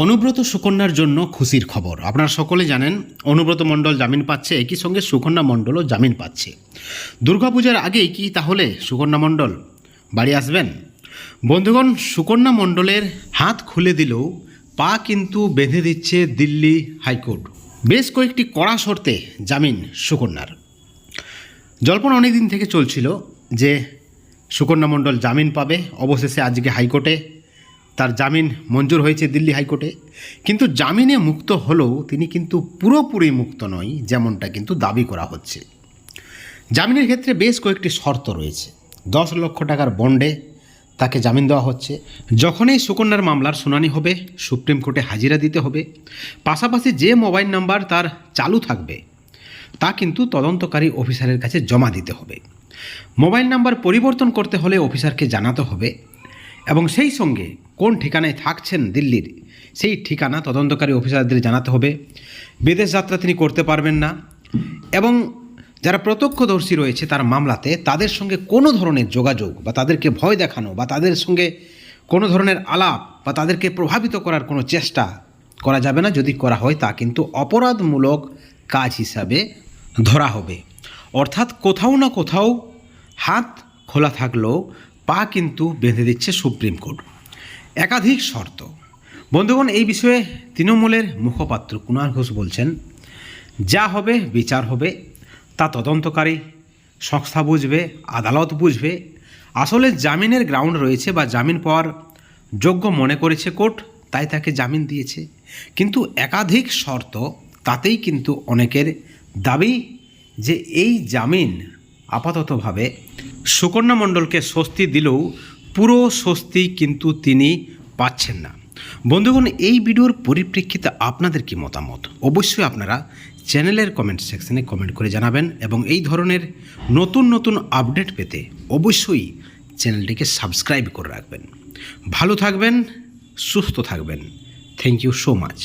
অনুব্রত সুকন্যার জন্য খুশির খবর। আপনারা সকলে জানেন অনুব্রত মণ্ডল জামিন পাচ্ছে, একই সঙ্গে সুকন্যা মণ্ডলও জামিন পাচ্ছে। দুর্গাপূজার আগেই কি তাহলে সুকন্যা মণ্ডল বাড়ি আসবেন? বন্ধুগণ, সুকন্যা মণ্ডলের হাত খুলে দিলেও পা কিন্তু বেঁধে দিচ্ছে দিল্লি হাইকোর্ট। বেশ কয়েকটি কড়া শর্তে জামিন সুকন্যার। জল্পনা অনেক দিন থেকে চলছিল যে সুকন্যা মণ্ডল জামিন পাবে। অবশেষে আজকে হাইকোর্টে তার জামিন মঞ্জুর হয়েছে, দিল্লি হাইকোর্টে। কিন্তু জামিনে মুক্ত হলেও তিনি কিন্তু পুরোপুরি মুক্ত নয়, যেমনটা কিন্তু দাবি করা হচ্ছে। জামিনের ক্ষেত্রে বেশ কয়েকটি শর্ত রয়েছে। 10 লক্ষ টাকার বন্ডে তাকে জামিন দেওয়া হচ্ছে। যখনই সুকন্যার মামলার শুনানি হবে সুপ্রিম কোর্টে হাজিরা দিতে হবে। পাশাপাশি যে মোবাইল নাম্বার তার চালু থাকবে তা কিন্তু তদন্তকারী অফিসারের কাছে জমা দিতে হবে। মোবাইল নাম্বার পরিবর্তন করতে হলে অফিসারকে জানাতে হবে এবং সেই সঙ্গে কোন ঠিকানায় থাকছেন দিল্লির সেই ঠিকানা তদন্তকারী অফিসারদের জানাতে হবে। বিদেশ যাত্রা তিনি করতে পারবেন না এবং যারা প্রত্যক্ষদর্শী রয়েছে তার মামলাতে তাদের সঙ্গে কোনো ধরনের যোগাযোগ বা তাদেরকে ভয় দেখানো বা তাদের সঙ্গে কোনো ধরনের আলাপ বা তাদেরকে প্রভাবিত করার কোনো চেষ্টা করা যাবে না। যদি করা হয় তা কিন্তু অপরাধমূলক কাজ হিসাবে ধরা হবে। অর্থাৎ কোথাও না কোথাও হাত খোলা থাকলেও পা কিন্তু বেঁধে দিচ্ছে সুপ্রিম কোর্ট। একাধিক শর্ত। বন্ধুগণ, এই বিষয়ে তৃণমূলের মুখপাত্র কুণাল ঘোষ বলছেন, যা হবে বিচার হবে, তা তদন্তকারী সংস্থা বুঝবে, আদালত বুঝবে। আসলে জামিনের গ্রাউন্ড রয়েছে বা জামিন পাওয়ার যোগ্য মনে করেছে কোর্ট, তাই তাকে জামিন দিয়েছে। কিন্তু একাধিক শর্ত, তাতেই কিন্তু অনেকের দাবি যে এই জামিন আপাততভাবে সুকন্যা মণ্ডলকে স্বস্তি দিলেও পুরো স্বস্তি কিন্তু তিনি পাচ্ছেন না। বন্ধুগণ, এই ভিডিওর পরিপ্রেক্ষিতে আপনাদের কি মতামত অবশ্যই আপনারা চ্যানেলের কমেন্ট সেকশনে কমেন্ট করে জানাবেন এবং এই ধরনের নতুন নতুন আপডেট পেতে অবশ্যই চ্যানেলটিকে সাবস্ক্রাইব করে রাখবেন। ভালো থাকবেন, সুস্থ থাকবেন। Thank you so much.